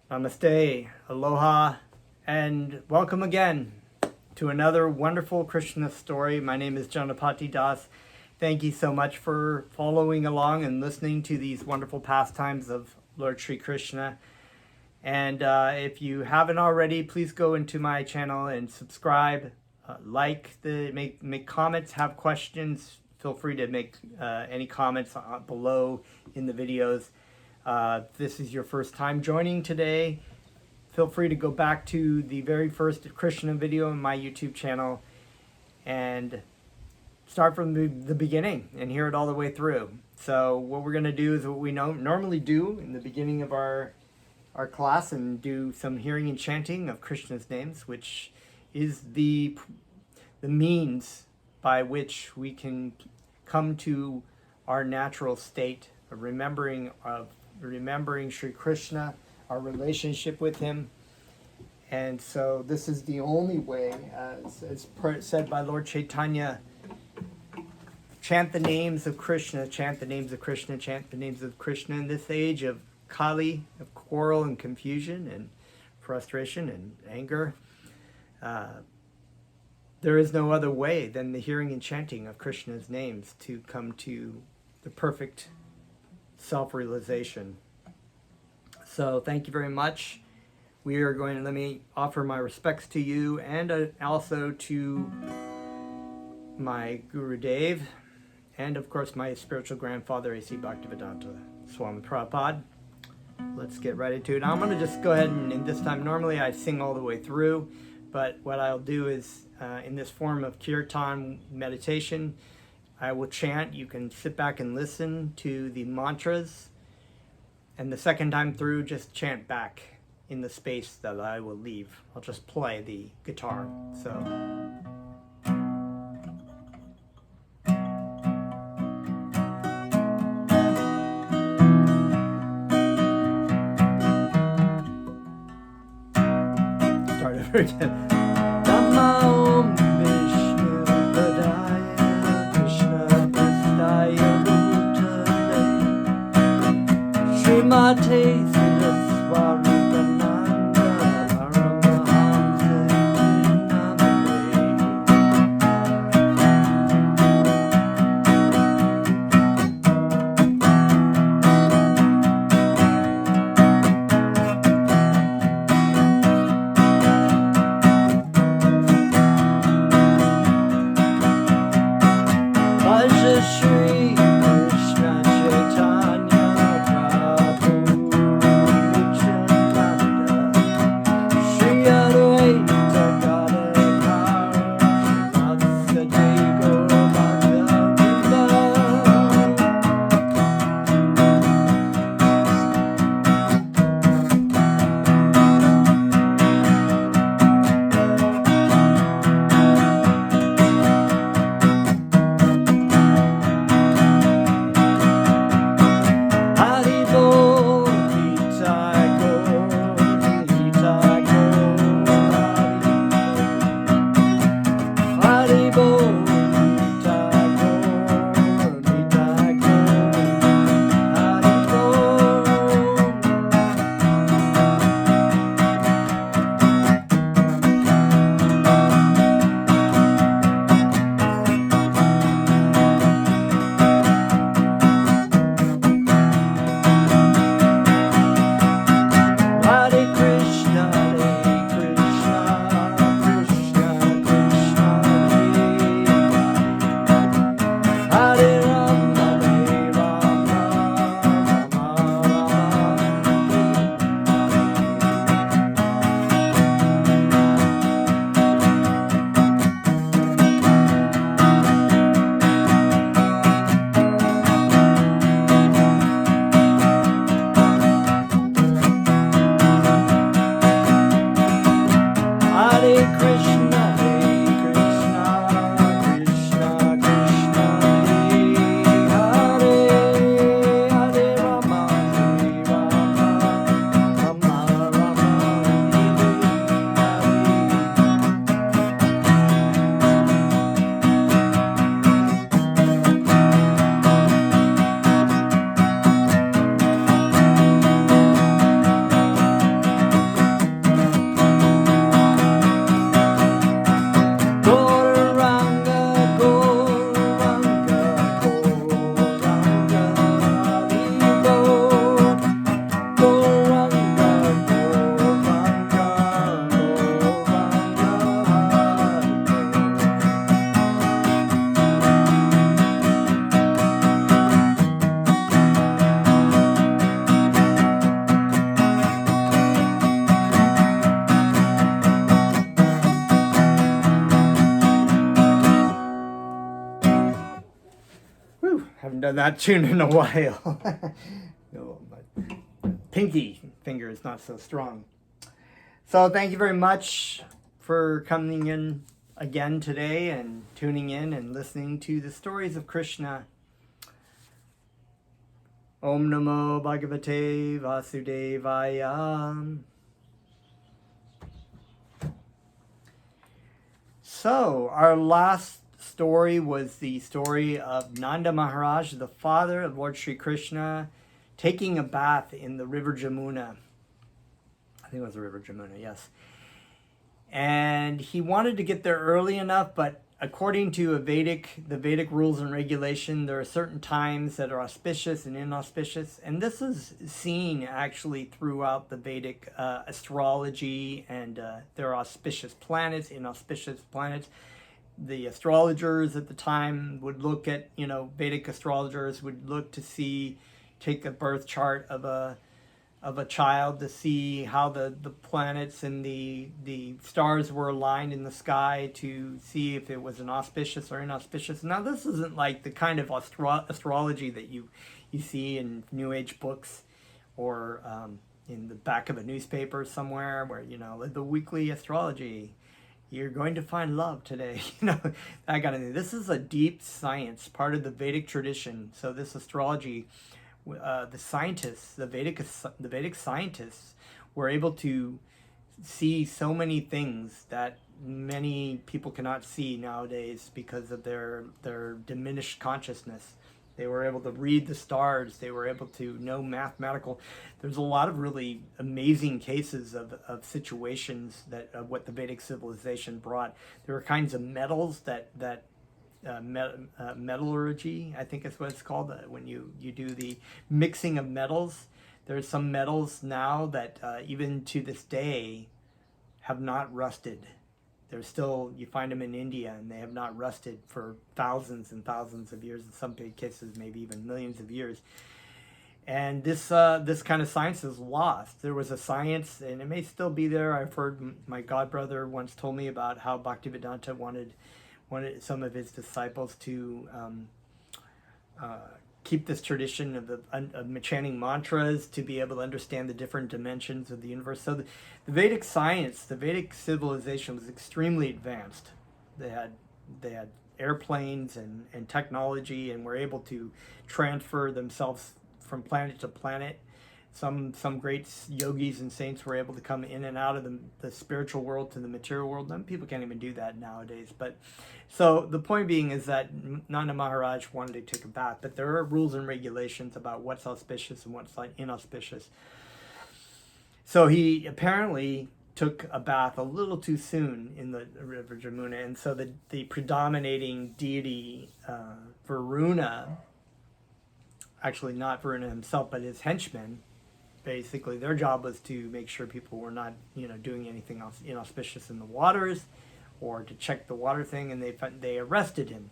Namaste, aloha, and welcome again to another wonderful Krishna story. My name is Janapati Das. Thank you so much for following along and listening to these wonderful pastimes of Lord Sri Krishna. And if you haven't already, please go into my channel and subscribe, make comments, have questions. Feel free to make any comments below in the videos. If this is your first time joining today, feel free to go back to the very first Krishna video on my YouTube channel and start from the beginning and hear it all the way through. So what we're going to do is what we normally do in the beginning of our class, and do some hearing and chanting of Krishna's names, which is the means by which we can come to our natural state of remembering Sri Krishna, our relationship with him. And so this is the only way, as said by Lord Chaitanya, chant the names of Krishna, chant the names of Krishna, chant the names of Krishna. In this age of Kali, of quarrel and confusion and frustration and anger, there is no other way than the hearing and chanting of Krishna's names to come to the perfect self-realization. So thank you very much. Let me offer my respects to you, and also to my Guru Dev, and of course my spiritual grandfather, A.C. Bhaktivedanta Swami Prabhupada. Let's get right into it. I'm going to just go ahead and this time, normally I sing all the way through, but what I'll do is in this form of kirtan meditation, I will chant. You can sit back and listen to the mantras, and the second time through, just chant back in the space that I will leave. I'll just play the guitar. So. Start over again. Mate Swarupananda Paramahamsa Bhaja Shri Krishna Chaitanya Prabhu Nityananda done that tune in a while. No, my pinky finger is not so strong. So thank you very much for coming in again today and tuning in and listening to the stories of Krishna. Om Namo Bhagavate Vasudevaya. So, our last story was the story of Nanda Maharaj, the father of Lord Sri Krishna, taking a bath in the river Jamuna. I think it was the river Jamuna, yes. And he wanted to get there early enough, but according to the Vedic rules and regulation, there are certain times that are auspicious and inauspicious. And this is seen actually throughout the Vedic astrology, and there are auspicious planets, inauspicious planets. The astrologers at the time would look at, Vedic astrologers would look to take a birth chart of a child to see how the planets and the stars were aligned in the sky to see if it was an auspicious or inauspicious. Now, this isn't like the kind of astrology that you see in New Age books or in the back of a newspaper somewhere where, the weekly astrology. You're going to find love today, that kind of thing. This is a deep science, part of the Vedic tradition. So this astrology, the scientists, the Vedic scientists were able to see so many things that many people cannot see nowadays because of their diminished consciousness. They were able to read the stars. They were able to know mathematical. There's a lot of really amazing cases of situations of what the Vedic civilization brought. There were kinds of metals that metallurgy, I think is what it's called, when you do the mixing of metals. There's some metals now that even to this day have not rusted. They're still, you find them in India, and they have not rusted for thousands and thousands of years, in some cases maybe even millions of years. And this kind of science is lost. There was a science, and it may still be there. I've heard my godbrother once told me about how Bhaktivedanta wanted some of his disciples to keep this tradition of chanting mantras to be able to understand the different dimensions of the universe. So the Vedic science, the Vedic civilization was extremely advanced. They had airplanes and technology, and were able to transfer themselves from planet to planet. Some great yogis and saints were able to come in and out of the spiritual world to the material world. Some people can't even do that nowadays. But so the point being is that Nanda Maharaj wanted to take a bath, but there are rules and regulations about what's auspicious and what's inauspicious. So he apparently took a bath a little too soon in the river Jamuna, and so the predominating deity Varuna, actually not Varuna himself, but his henchmen. Basically, their job was to make sure people were not, doing anything else inauspicious in the waters, or to check the water thing, and they arrested him,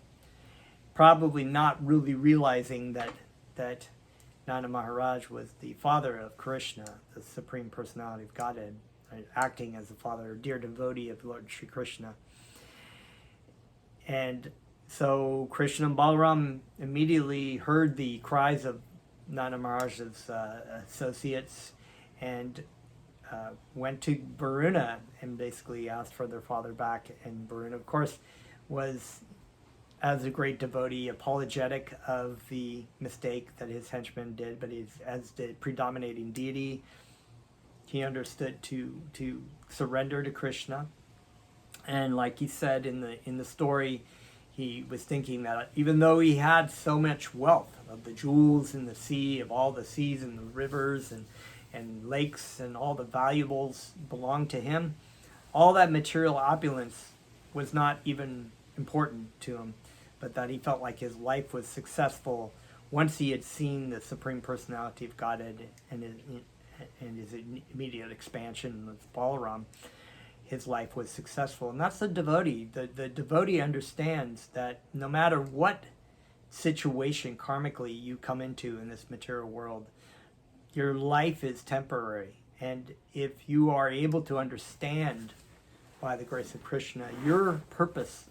probably not really realizing that Nanda Maharaj was the father of Krishna, the Supreme Personality of Godhead, acting as the father, dear devotee of Lord Sri Krishna. And so Krishna and Balaram immediately heard the cries of Nanda Maharaj's associates and went to Varuna and basically asked for their father back. And Varuna, of course, was, as a great devotee, apologetic of the mistake that his henchmen did, but as the predominating deity, he understood to surrender to Krishna. And like he said in the story, he was thinking that even though he had so much wealth of the jewels in the sea, of all the seas and the rivers and lakes and all the valuables belonged to him, all that material opulence was not even important to him, but that he felt like his life was successful once he had seen the Supreme Personality of Godhead and his immediate expansion with Balaram. His life was successful. And that's the devotee. The devotee understands that no matter what situation karmically you come into in this material world, your life is temporary. And if you are able to understand, by the grace of Krishna, your purpose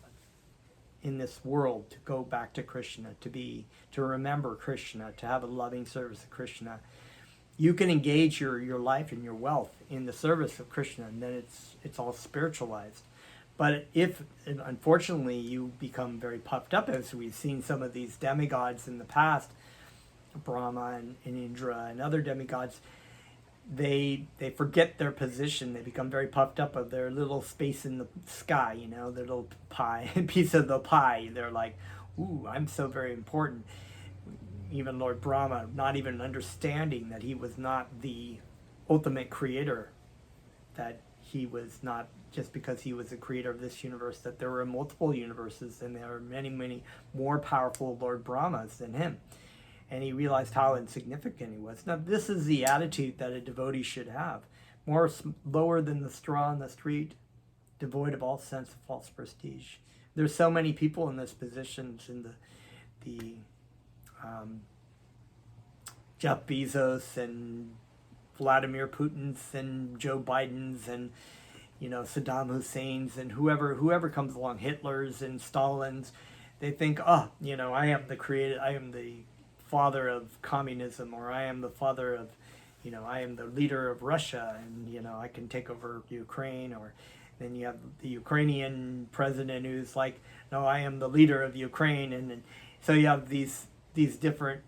in this world to go back to Krishna, to remember Krishna, to have a loving service of Krishna, you can engage your life and your wealth in the service of Krishna, and then it's all spiritualized. But if, unfortunately, you become very puffed up, as we've seen some of these demigods in the past, Brahma and Indra and other demigods, they forget their position. They become very puffed up of their little space in the sky, their little pie, piece of the pie. They're like, ooh, I'm so very important. Even Lord Brahma, not even understanding that he was not the ultimate creator, that he was not, just because he was the creator of this universe, that there were multiple universes and there are many, many more powerful Lord Brahmas than him. And he realized how insignificant he was. Now, this is the attitude that a devotee should have. Lower than the straw on the street, devoid of all sense of false prestige. There's so many people in this positions, in the Jeff Bezos and Vladimir Putin's and Joe Biden's and Saddam Hussein's and whoever comes along, Hitler's and Stalin's. They think, I am the creator, I am the father of communism, or I am the father of, I am the leader of Russia, and I can take over Ukraine. Or then you have the Ukrainian president who's like, no, I am the leader of Ukraine, and so you have these different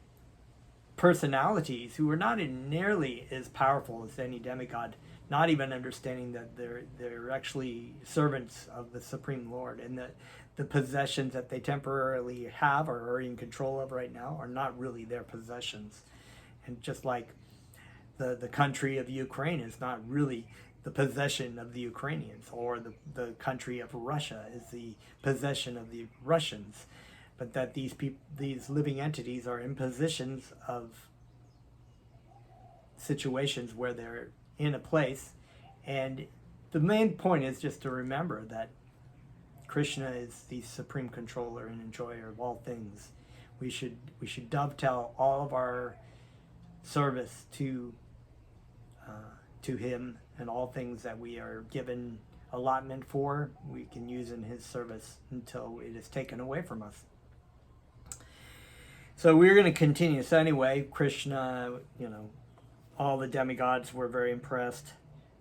personalities who are not nearly as powerful as any demigod, not even understanding that they're actually servants of the Supreme Lord, and that the possessions that they temporarily have or are in control of right now are not really their possessions. And just like the country of Ukraine is not really the possession of the Ukrainians, or the country of Russia is the possession of the Russians, but that these living entities are in positions of situations where they're in a place. And the main point is just to remember that Krishna is the supreme controller and enjoyer of all things. We should dovetail all of our service to him, and all things that we are given allotment for, we can use in his service until it is taken away from us. So we're going to continue. So anyway, Krishna, all the demigods were very impressed,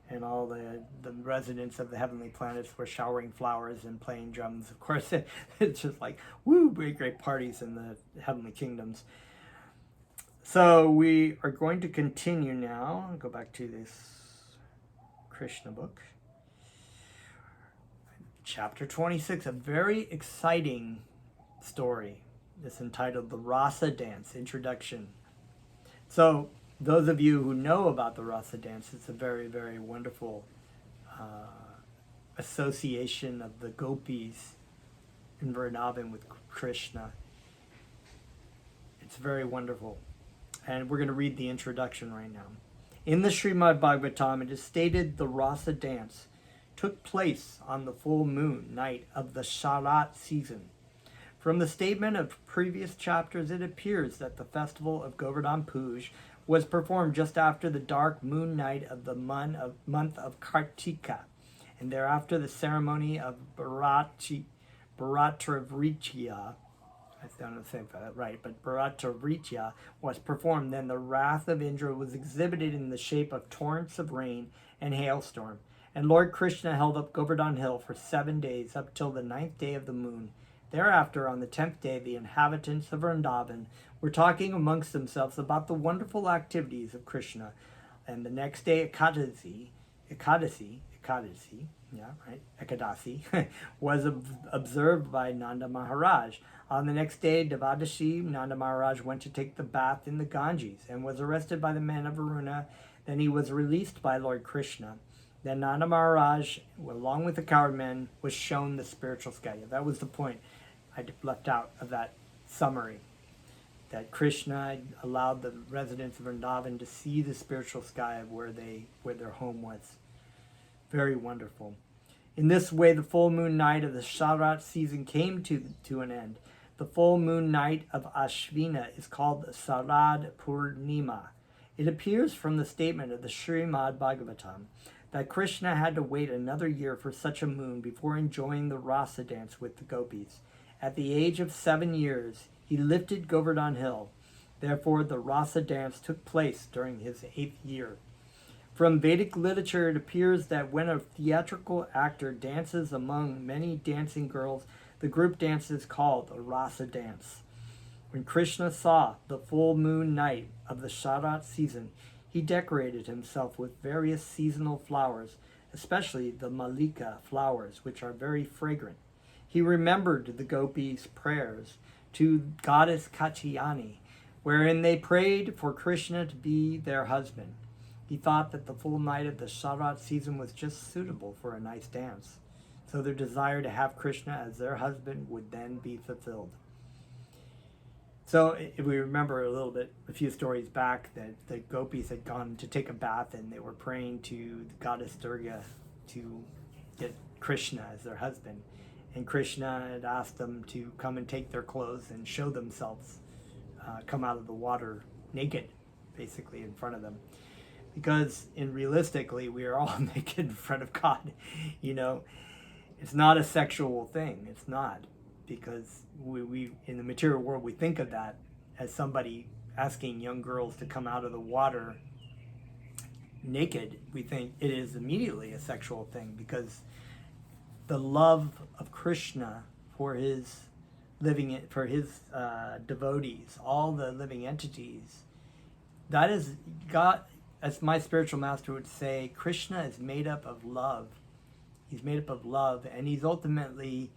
and all the residents of the heavenly planets were showering flowers and playing drums. Of course, it's just like, woo, great parties in the heavenly kingdoms. So we are going to continue now. I'll go back to this Krishna book. Chapter 26, a very exciting story. It's entitled The Rasa Dance, Introduction. So those of you who know about the Rasa Dance, it's a very, very wonderful association of the gopis in Vrindavan with Krishna. It's very wonderful. And we're going to read the introduction right now. In the Srimad Bhagavatam, it is stated the Rasa Dance took place on the full moon night of the Sharat season. From the statement of previous chapters, it appears that the festival of Govardhan Puja was performed just after the dark moon night of the month of Kartika, and thereafter the ceremony of Bharatravritya, I don't know if I said that right, but Bharatravritya was performed. Then the wrath of Indra was exhibited in the shape of torrents of rain and hailstorm. And Lord Krishna held up Govardhan Hill for 7 days, up till the 9th day of the moon. Thereafter, on the 10th day, the inhabitants of Vrindavan were talking amongst themselves about the wonderful activities of Krishna. And the next day, Ekadasi, was observed by Nanda Maharaj. On the next day, Devadashi, Nanda Maharaj went to take the bath in the Ganges and was arrested by the men of Varuna. Then he was released by Lord Krishna. Then Nanda Maharaj, along with the coward men, was shown the spiritual sky. That was the point I left out of that summary, that Krishna allowed the residents of Vrindavan to see the spiritual sky of where their home was. Very wonderful. In this way, the full moon night of the Sharat season came to an end. The full moon night of Ashvina is called Sarad Purnima. It appears from the statement of the Srimad Bhagavatam that Krishna had to wait another year for such a moon before enjoying the Rasa dance with the gopis. At the age of 7 years, he lifted Govardhan Hill. Therefore, the Rasa Dance took place during his 8th year. From Vedic literature, it appears that when a theatrical actor dances among many dancing girls, the group dance is called a Rasa Dance. When Krishna saw the full moon night of the Sharat season, he decorated himself with various seasonal flowers, especially the Malika flowers, which are very fragrant. He remembered the gopis' prayers to goddess Katyayani, wherein they prayed for Krishna to be their husband. He thought that the full night of the Sharat season was just suitable for a nice dance, so their desire to have Krishna as their husband would then be fulfilled. So if we remember a few stories back, that the gopis had gone to take a bath and they were praying to the goddess Durga to get Krishna as their husband. And Krishna had asked them to come and take their clothes and show themselves, come out of the water naked, basically, in front of them. Because realistically, we are all naked in front of God. It's not a sexual thing. It's not. Because we in the material world, we think of that as somebody asking young girls to come out of the water naked. We think it is immediately a sexual thing, because the love of Krishna for his devotees, all the living entities, that is God. As my spiritual master would say, Krishna is made up of love. He's made up of love, and he's ultimately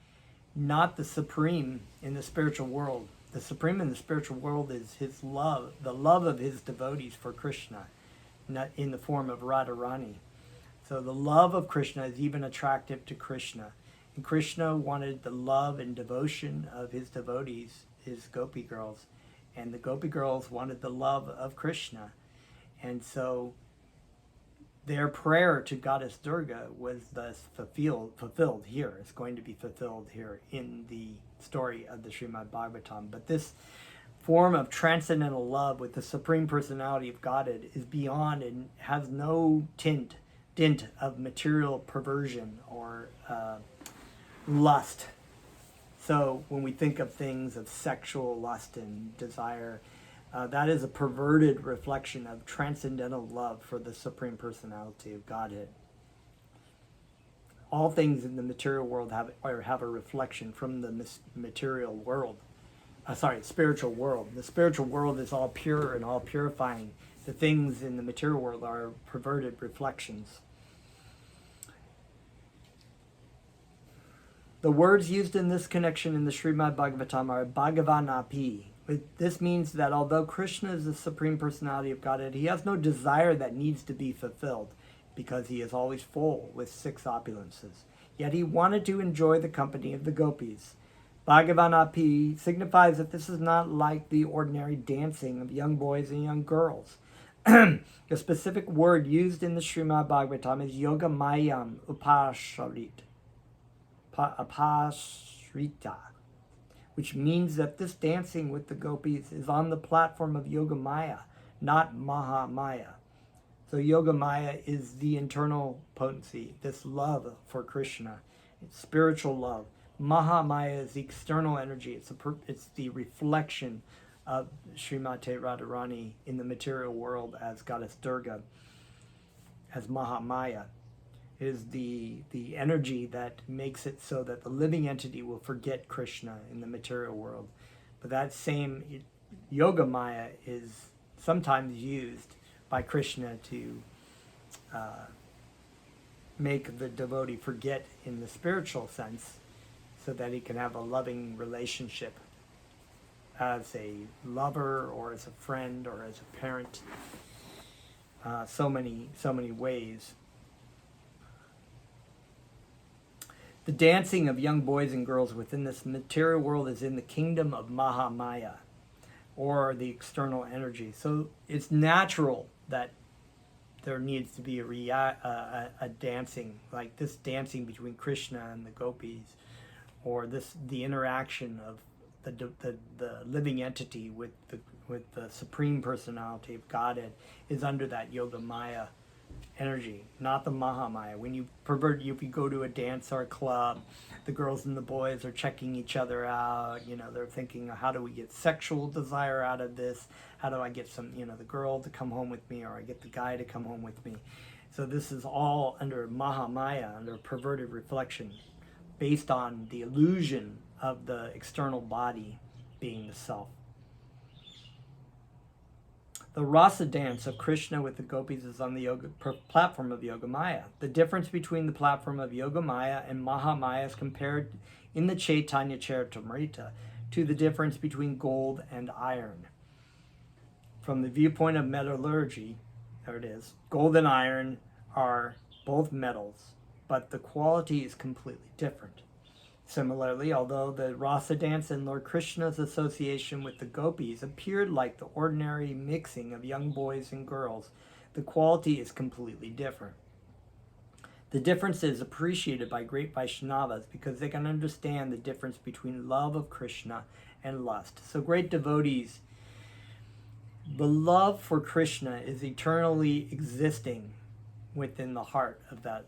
not the supreme in the spiritual world. The supreme in the spiritual world is his love, the love of his devotees for Krishna, not in the form of Radharani. So the love of Krishna is even attractive to Krishna. And Krishna wanted the love and devotion of his devotees, his gopi girls. And the gopi girls wanted the love of Krishna. And so their prayer to Goddess Durga was thus fulfilled here. It's going to be fulfilled here in the story of the Srimad Bhagavatam. But this form of transcendental love with the Supreme Personality of Godhead is beyond and has no dint of material perversion or lust. So when we think of things of sexual lust and desire, that is a perverted reflection of transcendental love for the Supreme Personality of Godhead. All things in the material world have a reflection from the material world. Spiritual world. The spiritual world is all pure and all purifying. The things in the material world are perverted reflections. The words used in this connection in the Srimad Bhagavatam are Bhagavanapi. This means that although Krishna is the Supreme Personality of Godhead, he has no desire that needs to be fulfilled, because he is always full with 6 opulences. Yet he wanted to enjoy the company of the gopis. Bhagavanapi signifies that this is not like the ordinary dancing of young boys and young girls. The specific word used in the Srimad Bhagavatam is Yoga Mayam Upashrita, which means that this dancing with the gopis is on the platform of Yoga Maya, not Maha Maya. So Yoga Maya is the internal potency, this love for Krishna. It's spiritual love. Maha Maya is the external energy. It's the reflection of Srimati Radharani in the material world as Goddess Durga, as Maha Maya. It is the energy that makes it so that the living entity will forget Krishna in the material world. But that same Yoga Maya is sometimes used by Krishna to make the devotee forget in the spiritual sense, so that he can have a loving relationship as a lover or as a friend or as a parent. So many ways. The dancing of young boys and girls within this material world is in the kingdom of Mahamaya, or the external energy. So it's natural that there needs to be a dancing, like this dancing between Krishna and the gopis, or the interaction of the living entity with the Supreme Personality of Godhead is under that Yoga Maya energy, not the Mahamaya. When you pervert, if you go to a dance or a club, the girls and the boys are checking each other out. They're thinking, how do we get sexual desire out of this? How do I get the girl to come home with me, or I get the guy to come home with me? So this is all under Mahamaya, under perverted reflection, based on the illusion of the external body being the self. The Rasa Dance of Krishna with the gopis is on the platform of Yogamaya. The difference between the platform of Yogamaya and Mahamaya is compared in the Chaitanya Charitamrita to the difference between gold and iron. From the viewpoint of metallurgy, there it is, gold and iron are both metals, but the quality is completely different. Similarly, although the Rasa Dance and Lord Krishna's association with the gopis appeared like the ordinary mixing of young boys and girls, the quality is completely different. The difference is appreciated by great Vaishnavas because they can understand the difference between love of Krishna and lust. So great devotees, the love for Krishna is eternally existing within the heart of that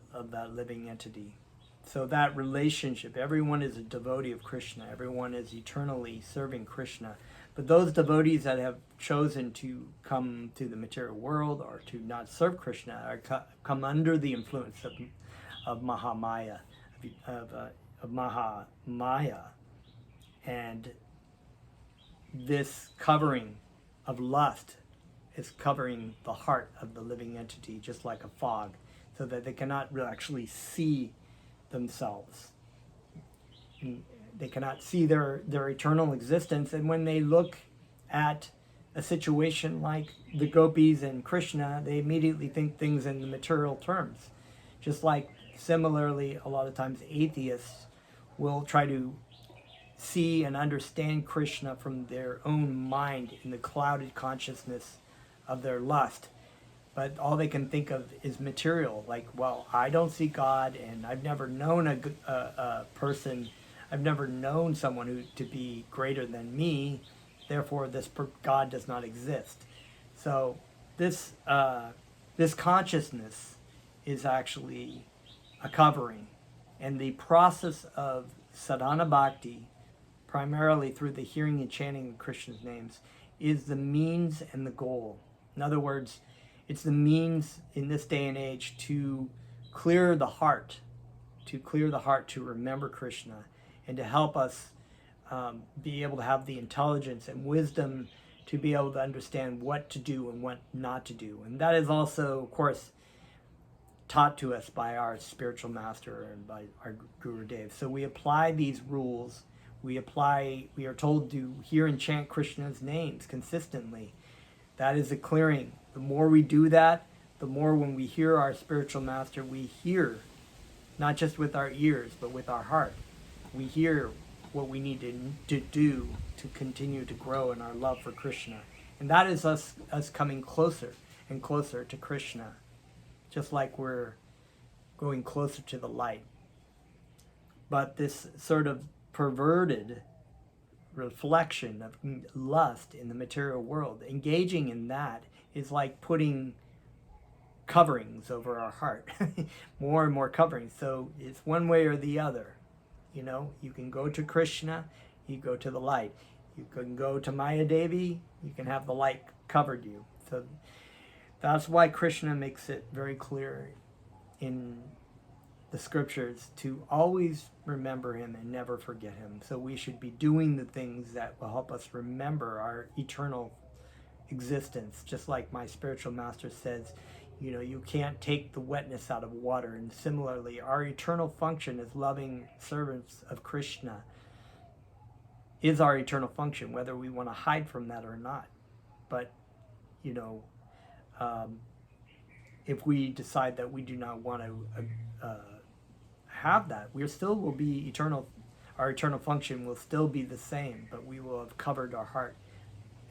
living entity. So that relationship, everyone is a devotee of Krishna. Everyone is eternally serving Krishna. But those devotees that have chosen to come to the material world or to not serve Krishna are come under the influence of Mahamaya, of Mahamaya. And this covering of lust is covering the heart of the living entity, just like a fog, so that they cannot really actually see themselves. They cannot see their eternal existence. And when they look at a situation like the gopis and Krishna, they immediately think things in the material terms. Just like similarly, a lot of times atheists will try to see and understand Krishna from their own mind in the clouded consciousness of their lust. But all they can think of is material. Like, well, I don't see God, and I've never known a person, I've never known someone to be greater than me, therefore this God does not exist. So this consciousness is actually a covering. And the process of sadhana bhakti, primarily through the hearing and chanting of Krishna's names, is the means and the goal. In other words, it's the means in this day and age to clear the heart, to remember Krishna, and to help us be able to have the intelligence and wisdom to be able to understand what to do and what not to do. And that is also, of course, taught to us by our spiritual master and by our Guru Dev. So we apply these rules. We are told to hear and chant Krishna's names consistently. That is a clearing. The more we do that, the more when we hear our spiritual master, we hear, not just with our ears, but with our heart. We hear what we need to do to continue to grow in our love for Krishna. And that is us coming closer and closer to Krishna, just like we're going closer to the light. But this sort of perverted reflection of lust in the material world, engaging in that is like putting coverings over our heart, more and more coverings. So it's one way or the other. You can go to Krishna, you go to the light. You can go to Maya Devi, you can have the light covered you. So that's why Krishna makes it very clear in the scriptures to always remember him and never forget him. So we should be doing the things that will help us remember our eternal existence. Just like my spiritual master says, you can't take the wetness out of water. And similarly, our eternal function as loving servants of Krishna is our eternal function, whether we want to hide from that or not. But, if we decide that we do not want to have that, we still will be eternal. Our eternal function will still be the same, but we will have covered our heart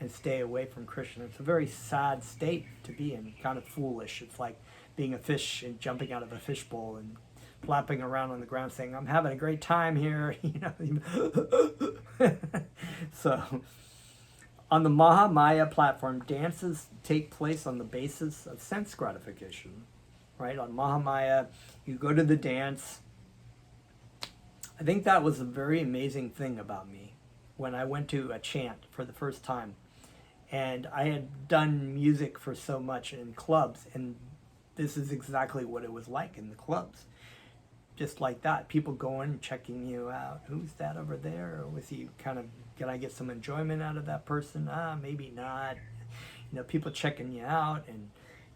and stay away from Krishna. It's a very sad state to be in, kind of foolish. It's like being a fish and jumping out of a fishbowl and flapping around on the ground saying, I'm having a great time here. So on the Mahamaya platform, dances take place on the basis of sense gratification. right? On Mahamaya, you go to the dance. I think that was a very amazing thing about me when I went to a chant for the first time. And I had done music for so much in clubs, and this is exactly what it was like in the clubs. Just like that, people going, checking you out. Who's that over there? Or was he kind of, can I get some enjoyment out of that person? Maybe not. You know, people checking you out, and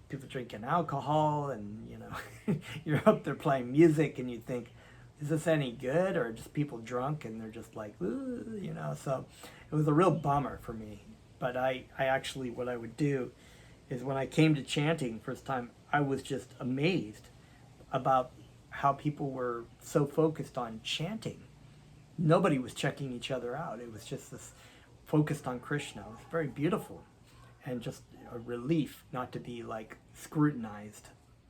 people drinking alcohol, and you know, you're up there playing music, and you think, is this any good, or just people drunk and they're just like, ooh, you know? So it was a real bummer for me. But I actually, what I would do is when I came to chanting first time, I was just amazed about how people were so focused on chanting. Nobody was checking each other out. It was just this focused on Krishna. It was very beautiful, and just a relief not to be like scrutinized,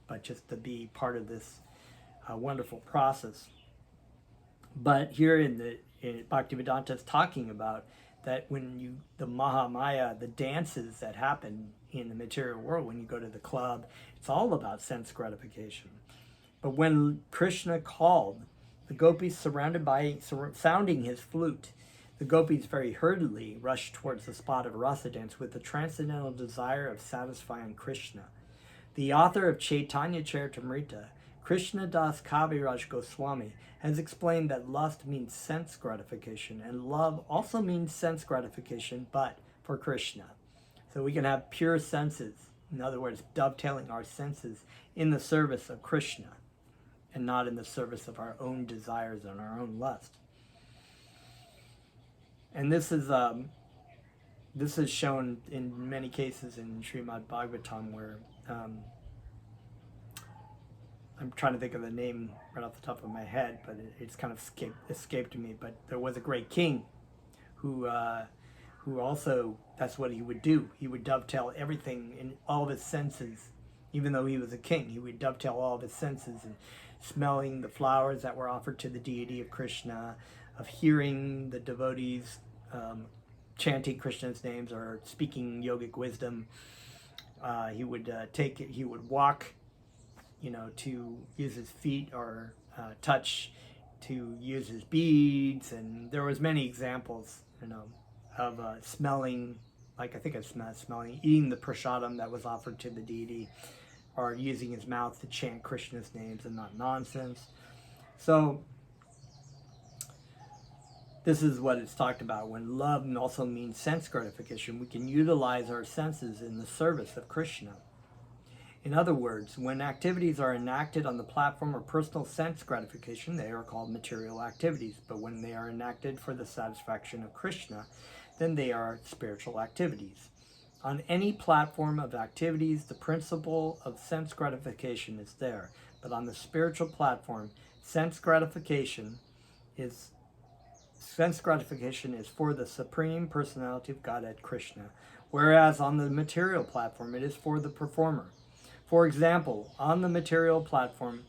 but just to be part of this wonderful process. But here in Bhaktivedanta is talking about that when the Mahamaya, the dances that happen in the material world, when you go to the club, it's all about sense gratification. But when Krishna called, the gopis sounding his flute, the gopis very hurriedly rushed towards the spot of Rasa Dance with the transcendental desire of satisfying Krishna. The author of Chaitanya Charitamrita, Krishna Das Kaviraj Goswami, has explained that lust means sense gratification, and love also means sense gratification, but for Krishna. So we can have pure senses, in other words, dovetailing our senses in the service of Krishna, and not in the service of our own desires and our own lust. And this is shown in many cases in Srimad Bhagavatam, where I'm trying to think of the name right off the top of my head, but it's kind of escaped me. But there was a great king who also, that's what he would do. He would dovetail everything in all of his senses. Even though he was a king, he would dovetail all of his senses, and smelling the flowers that were offered to the deity of Krishna, of hearing the devotees chanting Krishna's names or speaking yogic wisdom. He would walk, you know, to use his feet, or touch to use his beads. And there was many examples, you know, of smelling, like I think it's smelling, eating the prasadam that was offered to the deity, or using his mouth to chant Krishna's names and not nonsense. So this is what it's talked about. When love also means sense gratification, we can utilize our senses in the service of Krishna. In other words, when activities are enacted on the platform of personal sense gratification, they are called material activities. But when they are enacted for the satisfaction of Krishna, then they are spiritual activities. On any platform of activities, the principle of sense gratification is there. But on the spiritual platform, sense gratification is for the Supreme Personality of Godhead, Krishna, whereas on the material platform, it is for the performer. For example, on the material platform,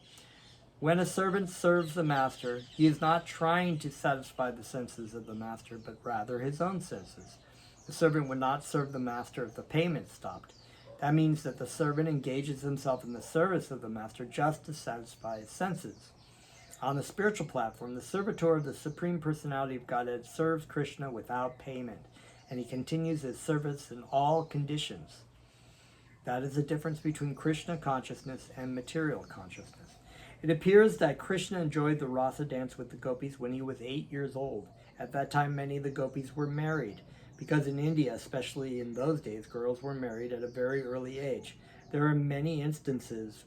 when a servant serves the master, he is not trying to satisfy the senses of the master, but rather his own senses. The servant would not serve the master if the payment stopped. That means that the servant engages himself in the service of the master just to satisfy his senses. On the spiritual platform, the servitor of the Supreme Personality of Godhead serves Krishna without payment, and he continues his service in all conditions. That is the difference between Krishna consciousness and material consciousness. It appears that Krishna enjoyed the Rasa dance with the gopis when he was 8 years old. At that time, many of the gopis were married, because in India, especially in those days, girls were married at a very early age. There are many instances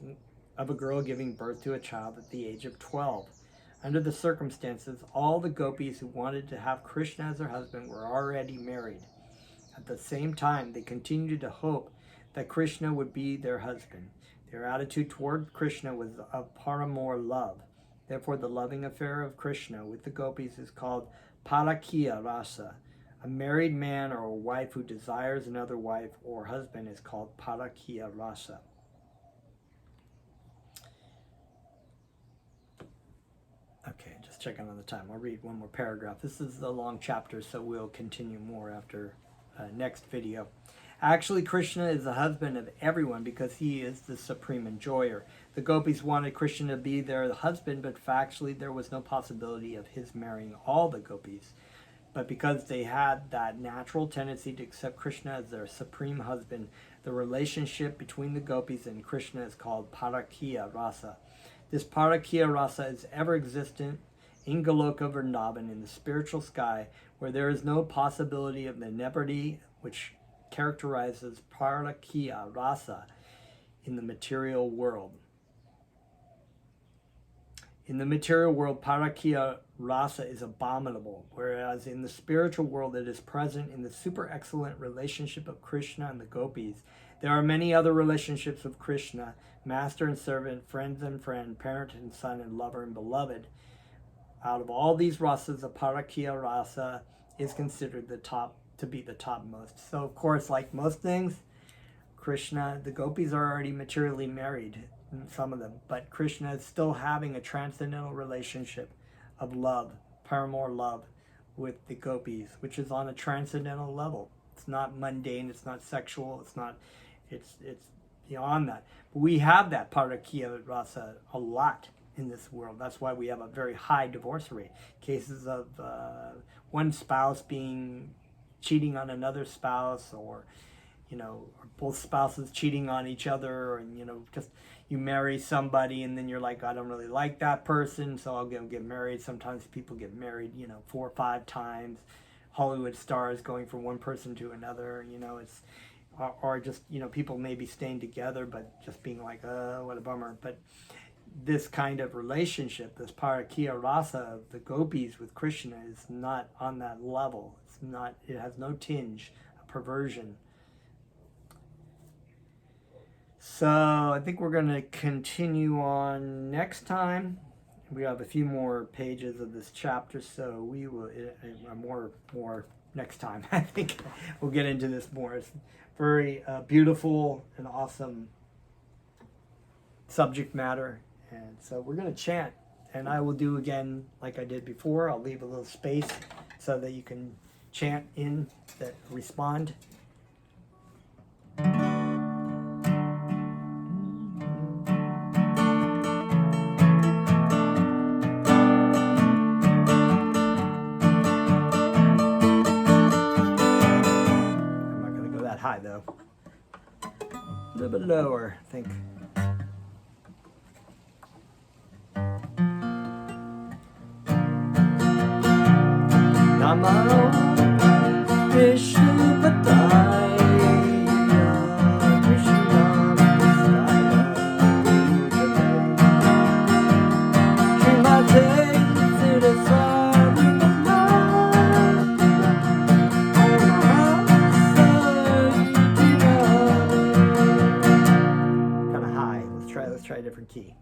of a girl giving birth to a child at the age of 12. Under the circumstances, all the gopis who wanted to have Krishna as their husband were already married. At the same time, they continued to hope that Krishna would be their husband. Their attitude toward Krishna was of paramour love. Therefore, the loving affair of Krishna with the gopis is called Parakiya Rasa. A married man or a wife who desires another wife or husband is called Parakiya Rasa. Okay, just checking on the time. I'll read one more paragraph. This is a long chapter, so we'll continue more after next video. Actually, Krishna is the husband of everyone because he is the supreme enjoyer. The gopis wanted Krishna to be their husband, but factually there was no possibility of his marrying all the gopis. But because they had that natural tendency to accept Krishna as their supreme husband, the relationship between the gopis and Krishna is called Parakya Rasa. This Parakya Rasa is ever existent in Goloka Vrindavan, in the spiritual sky, where there is no possibility of the inebriety which characterizes Parakya Rasa in the material world. In the material world, Parakya Rasa is abominable, whereas in the spiritual world it is present in the super excellent relationship of Krishna and the gopis. There are many other relationships of Krishna, master and servant, friend and friend, parent and son, and lover and beloved. Out of all these rasas, the Parakya Rasa is considered to be the topmost. So of course, like most things, Krishna, the gopis are already materially married, some of them, but Krishna is still having a transcendental relationship of love, paramour love, with the gopis, which is on a transcendental level. It's not mundane, it's not sexual, it's beyond that. But we have that Parakya Rasa a lot in this world. That's why we have a very high divorce rate. Cases of one spouse cheating on another spouse, or both spouses cheating on each other, and just you marry somebody and then you're like, I don't really like that person, so I'll get married. Sometimes people get married 4 or 5 times. Hollywood stars going from one person to another, it's or just people maybe staying together but just being like, what a bummer. But this kind of relationship, this Parakya Rasa of the gopis with Krishna, is not on that level. It has no tinge of perversion. So I think we're going to continue on next time. We have a few more pages of this chapter, so we will more next time. I think we'll get into this more. It's very beautiful and awesome subject matter. And so we're going to chant, and I will do again like I did before. I'll leave a little space so that you can chant in, that respond. High though, a little bit lower, I think. Namo Vishnu Padaya Krishna Mastaya Srimate Siddhaswami Let's try a different key.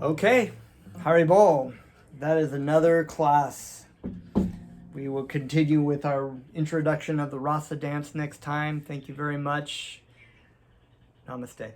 Okay, Haribol. That is another class. We will continue with our introduction of the Rasa Dance next time. Thank you very much. Namaste.